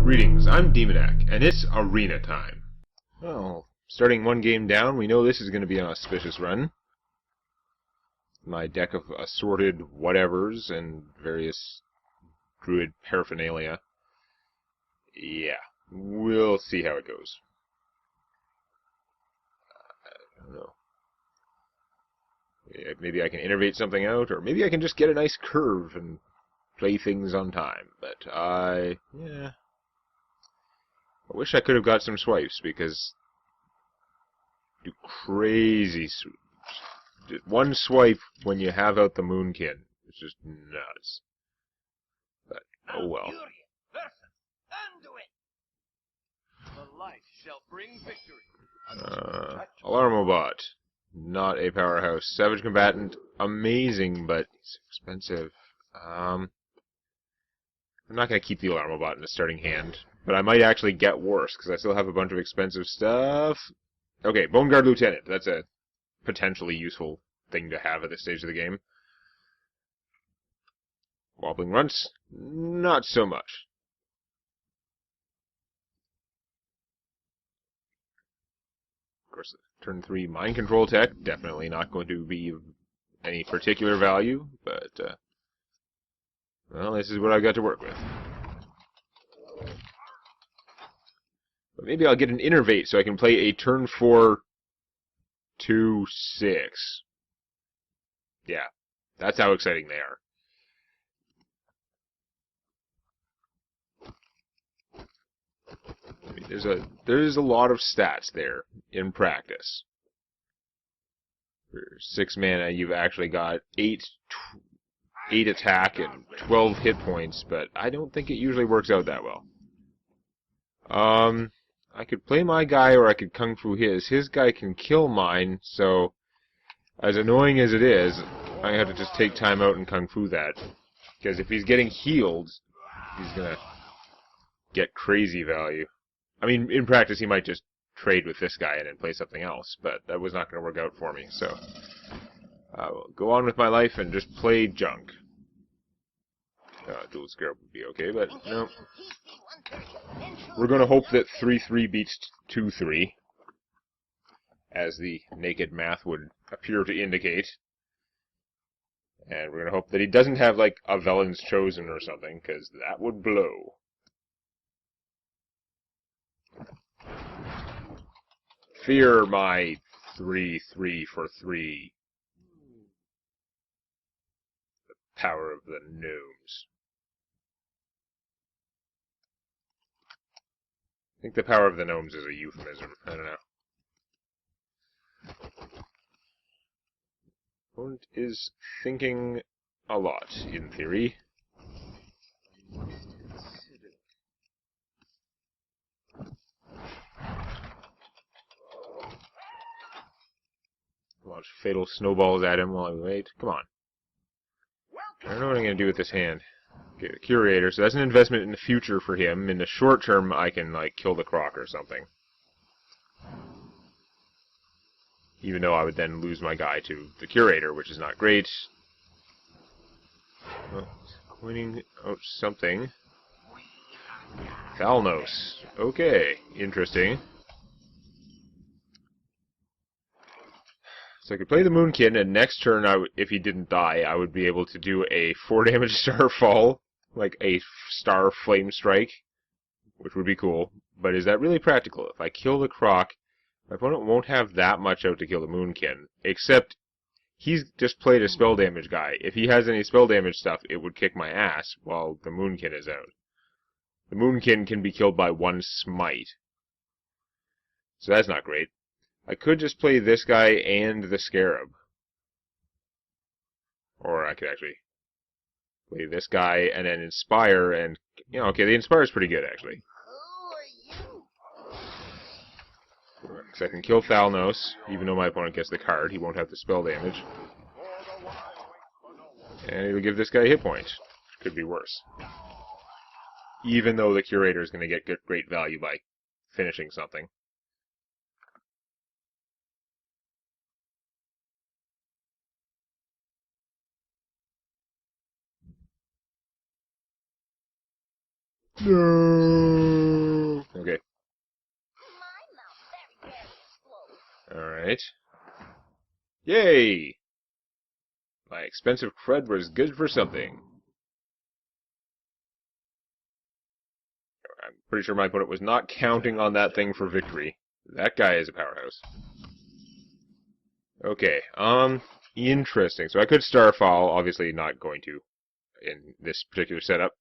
Greetings, I'm Demonac, and it's arena time. Well, starting one game down, we know this is going to be an auspicious run. My deck of assorted whatevers and various Druid paraphernalia. Yeah, we'll see how it goes. I don't know. Maybe I can innovate something out, or maybe I can just get a nice curve and play things on time. But I wish I could have got some swipes, because do crazy one swipe when you have out the Moonkin. It's just nuts. But oh well. Alarmobot, not a powerhouse. Savage Combatant, amazing, but it's expensive. I'm not going to keep the Alarmobot in the starting hand, but I might actually get worse, because I still have a bunch of expensive stuff. Okay, Bone Guard Lieutenant, that's a potentially useful thing to have at this stage of the game. Wobbling Runts, not so much. Of course, turn 3 Mind Control tech, definitely not going to be of any particular value, but, well, this is what I got to work with. But maybe I'll get an Innervate so I can play a turn 4 2-6. Yeah, that's how exciting they are. I mean, there's a lot of stats there in practice. For 6 mana, you've actually got 8 attack and 12 hit points, but I don't think it usually works out that well. I could play my guy, or I could Kung Fu his. His guy can kill mine, so as annoying as it is, I have to just take time out and Kung Fu that. Because if he's getting healed, he's gonna get crazy value. I mean, in practice, he might just trade with this guy and then play something else, but that was not going to work out for me, so I will go on with my life and just play junk. Dual Scarab would be okay, but no. We're going to hope that 3-3 beats 2-3, as the naked math would appear to indicate. And we're going to hope that he doesn't have, like, a Velen's Chosen or something, because that would blow. Fear my 3-3 for 3. The power of the gnomes. I think the power of the gnomes is a euphemism. I don't know. Opponent is thinking a lot, in theory. Launch fatal snowballs at him while we wait. Come on. I don't know what I'm going to do with this hand. Okay, the Curator, so that's an investment in the future for him. In the short term, I can, like, kill the Croc or something. Even though I would then lose my guy to the Curator, which is not great. Well, coining out something. Thalnos. Okay, interesting. So I could play the Moonkin, and next turn, if he didn't die, I would be able to do a 4 damage Starfall, like a Star Flame Strike, which would be cool. But is that really practical? If I kill the Croc, my opponent won't have that much out to kill the Moonkin, except he's just played a spell damage guy. If he has any spell damage stuff, it would kick my ass while the Moonkin is out. The Moonkin can be killed by 1 smite. So that's not great. I could just play this guy and the Scarab. Or I could actually play this guy and then Inspire and... You know, okay, the Inspire is pretty good, actually. Because I can kill Thalnos, even though my opponent gets the card. He won't have the spell damage. And it'll give this guy a hit point. Which could be worse. Even though the Curator is going to get great value by finishing something. No. Alright. Yay! My expensive cred was good for something. I'm pretty sure my opponent was not counting on that thing for victory. That guy is a powerhouse. Okay, interesting. So I could Starfall, obviously not going to in this particular setup.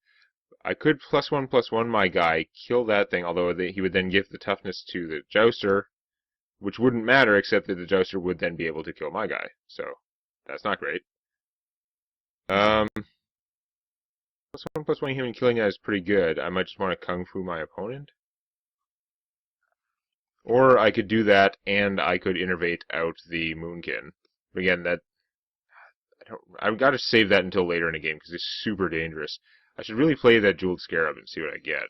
I could +1/+1 my guy, kill that thing, although he would then give the toughness to the Jouster, which wouldn't matter except that the Jouster would then be able to kill my guy. So, that's not great. +1/+1 human killing that is pretty good. I might just want to Kung Fu my opponent. Or I could do that, and I could innervate out the Moonkin. Again, I've got to save that until later in the game, because it's super dangerous. I should really play that Jeweled Scarab and see what I get.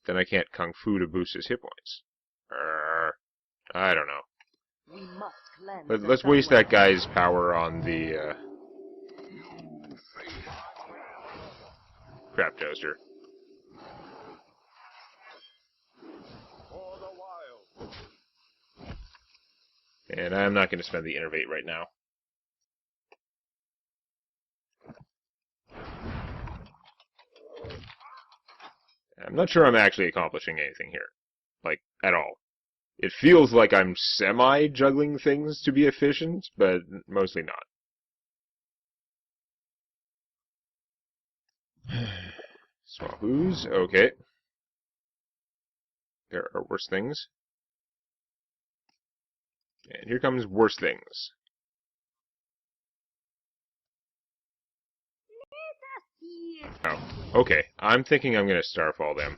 Then I can't Kung Fu to boost his hit points. I don't know. Let's waste that guy's power on the crap toaster. And I'm not going to spend the innervate right now. I'm not sure I'm actually accomplishing anything here. Like, at all. It feels like I'm semi-juggling things to be efficient, but mostly not. Small ooze, okay. There are worse things. And here comes worse things. Oh, okay. I'm thinking I'm going to Starfall them.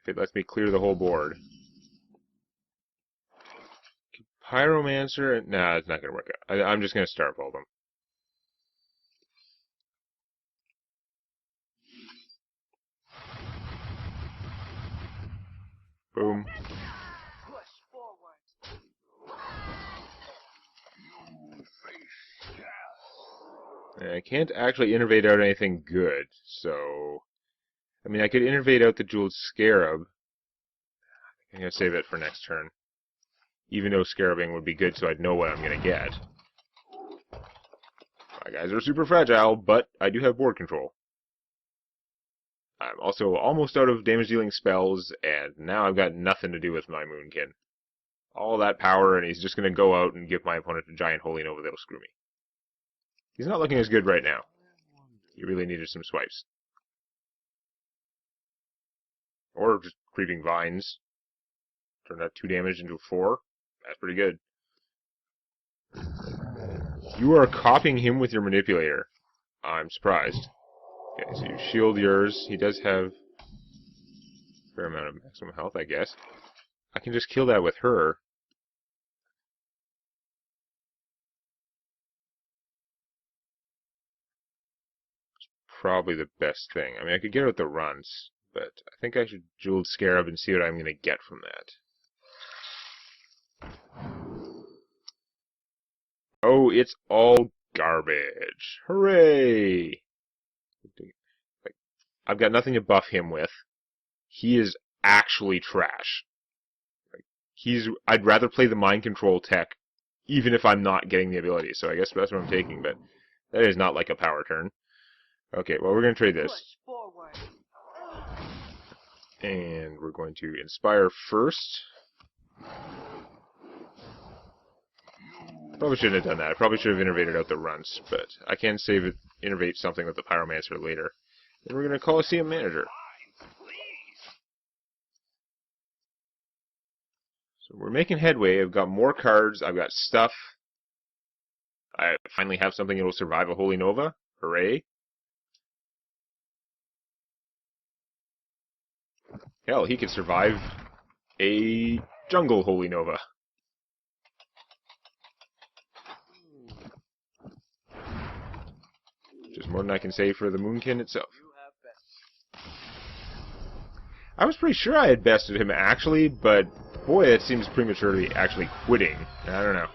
If it lets me clear the whole board. Pyromancer? Nah, it's not going to work out. I'm just going to Starfall them. Boom. I can't actually innervate out anything good, so... I mean, I could innervate out the Jeweled Scarab. I'm going to save it for next turn. Even though Scarabing would be good so I'd know what I'm going to get. My guys are super fragile, but I do have board control. I'm also almost out of damage-dealing spells, and now I've got nothing to do with my Moonkin. All that power, and he's just going to go out and give my opponent a giant Holy Nova that'll screw me. He's not looking as good right now. He really needed some swipes. Or just Creeping Vines. Turn that 2 damage into 4. That's pretty good. You are copying him with your Manipulator. I'm surprised. Okay, so you shield yours. He does have a fair amount of maximum health, I guess. I can just kill that with her. It's probably the best thing. I mean, I could get out the runs, but I think I should Jeweled Scarab and see what I'm going to get from that. Oh, it's all garbage. Hooray! Like, I've got nothing to buff him with. He is actually trash. Like, I'd rather play the mind control tech, even if I'm not getting the ability. So I guess that's what I'm taking, but that is not like a power turn. Okay, well, we're going to trade this. And we're going to Inspire first. Probably shouldn't have done that. I probably should have innervated out the runs, but I can save it, innervate something with the Pyromancer later. Then we're going to Coliseum Manager. So we're making headway. I've got more cards. I've got stuff. I finally have something that will survive a Holy Nova. Hooray. Hell, he could survive a Jungle Holy Nova. Which is more than I can say for the Moonkin itself. I was pretty sure I had bested him, actually, but boy, it seems premature to be actually quitting. I don't know.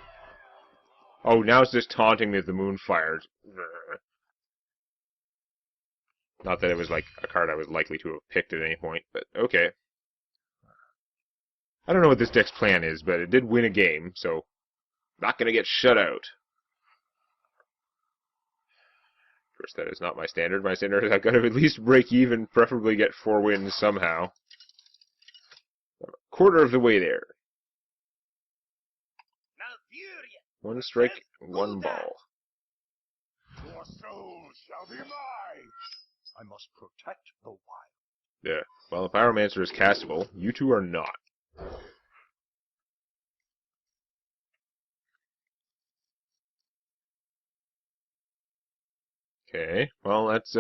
Oh, now it's just taunting me with the Moonfire. Not that it was like a card I was likely to have picked at any point, but okay. I don't know what this deck's plan is, but it did win a game, so not gonna get shut out. Of course, that is not my standard. My standard is I've got to at least break even, preferably get 4 wins somehow. I'm a quarter of the way there. 1 strike, 1 ball. Your soul shall be mine. I must protect the wild. Yeah. Well, the Pyromancer is castable. You two are not. Okay. Well, that's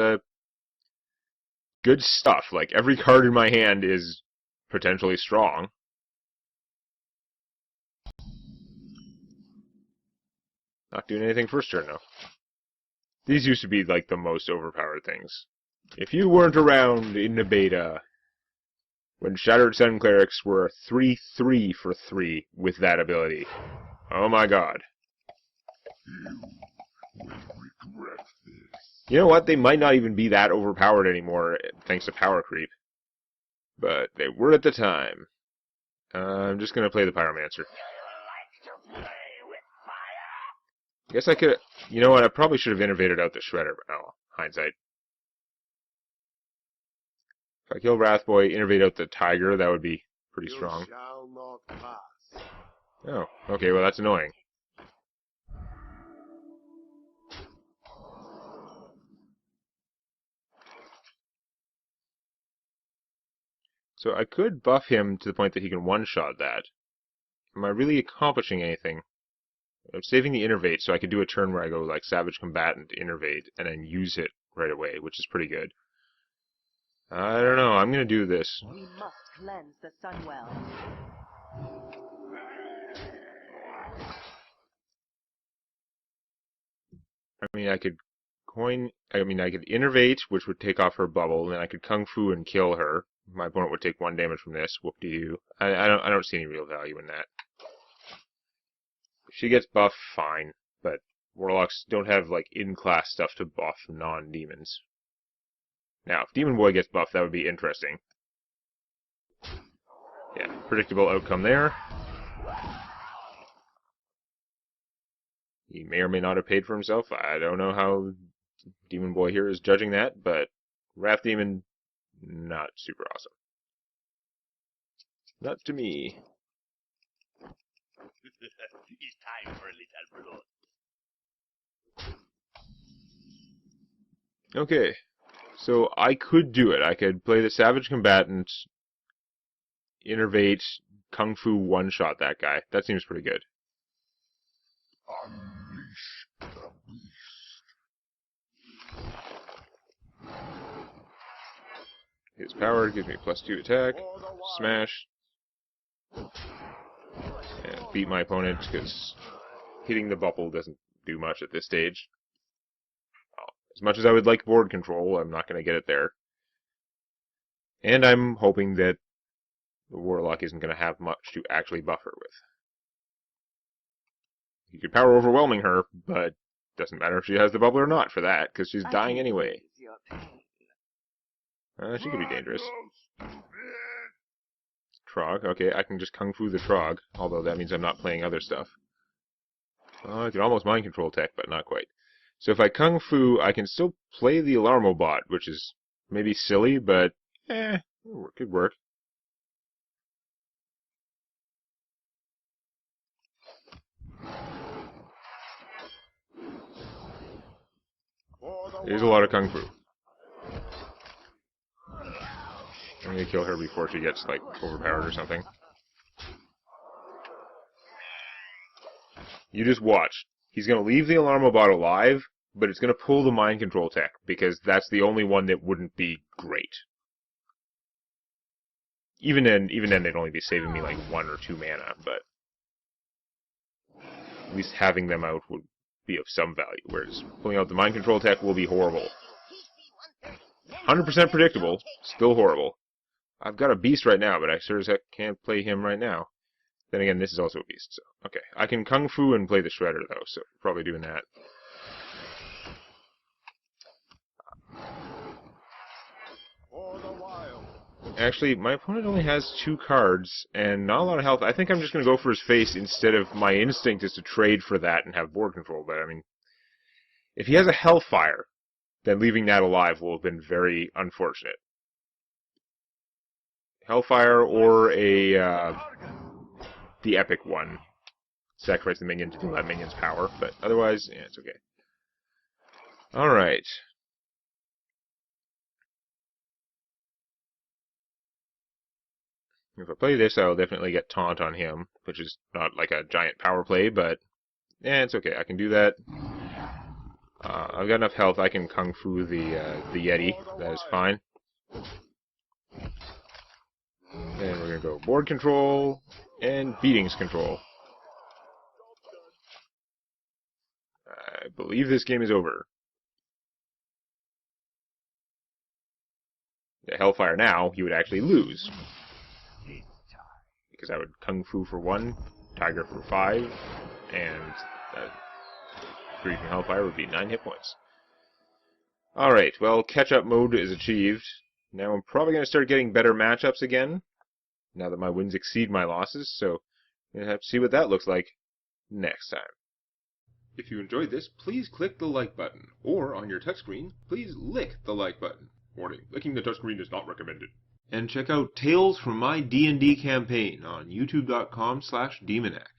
good stuff. Like, every card in my hand is potentially strong. Not doing anything first turn, though. These used to be, like, the most overpowered things. If you weren't around in the beta, when Shattered Sun Clerics were 3/3 for 3 with that ability. Oh my god. You will regret this. You know what? They might not even be that overpowered anymore, thanks to power creep. But they were at the time. I'm just gonna play the Pyromancer. I guess I could... You know what? I probably should have innovated out the Shredder. Oh, hindsight. If I kill Wrathboy, innovate out the Tiger, that would be pretty strong. You shall not pass. Oh, okay, well that's annoying. So I could buff him to the point that he can one-shot that. Am I really accomplishing anything? I'm saving the Innervate so I could do a turn where I go like Savage Combatant, Innervate, and then use it right away, which is pretty good. I don't know, I'm gonna do this. We must cleanse the Sunwell. I mean, I could Innervate, which would take off her bubble, and then I could Kung Fu and kill her. My opponent would take 1 damage from this. Whoop-de-doo. I don't see any real value in that. If she gets buffed, fine, but Warlocks don't have, like, in-class stuff to buff non-demons. Now, if Demon Boy gets buffed, that would be interesting. Yeah, predictable outcome there. He may or may not have paid for himself. I don't know how Demon Boy here is judging that, but Wrath Demon, not super awesome. Not to me. It's time for a little blood. Okay, so I could do it. I could play the Savage Combatant, Innervate, Kung Fu one-shot that guy. That seems pretty good. Unleash the beast. His power gives me +2 attack, smash, and beat my opponent because hitting the bubble doesn't do much at this stage. As much as I would like board control, I'm not going to get it there. And I'm hoping that the Warlock isn't going to have much to actually buff her with. You could power overwhelming her, but doesn't matter if she has the bubble or not for that, because she's dying anyway. She could be dangerous. Trog, okay, I can just Kung Fu the Trog, although that means I'm not playing other stuff. I could almost mind control tech, but not quite. So if I Kung Fu, I can still play the Alarmobot, which is maybe silly, but could work. There's a lot of Kung Fu. I'm gonna kill her before she gets, like, overpowered or something. You just watch. He's gonna leave the Alarmobot alive, but it's gonna pull the Mind Control tech, because that's the only one that wouldn't be great. Even then, they'd only be saving me, like, 1 or 2 mana, but at least having them out would be of some value, whereas pulling out the Mind Control tech will be horrible. 100% predictable, still horrible. I've got a beast right now, but I sure as heck can't play him right now. Then again, this is also a beast, so... Okay, I can Kung Fu and play the Shredder, though, so probably doing that. Actually, my opponent only has 2 cards, and not a lot of health. I think I'm just going to go for his face instead of my instinct is to trade for that and have board control. But, I mean, if he has a Hellfire, then leaving that alive will have been very unfortunate. Hellfire or the epic one. Sacrifice the minion to deal that minion's power, but otherwise, yeah, it's okay. Alright. If I play this, I'll definitely get taunt on him, which is not like a giant power play, but yeah, it's okay. I can do that. I've got enough health. I can Kung Fu the Yeti. That is fine. And we're going to go board control and beatings control. I believe this game is over. The Hellfire now, he would actually lose. Because I would Kung Fu for 1, Tiger for 5, and Grief and Hellfire would be 9 hit points. Alright, well, catch-up mode is achieved. Now I'm probably going to start getting better matchups again, now that my wins exceed my losses, so I'm going to have to see what that looks like next time. If you enjoyed this, please click the like button, or on your touchscreen, please lick the like button. Warning, licking the touchscreen is not recommended. And check out Tales from My D&D Campaign on youtube.com/Demonac.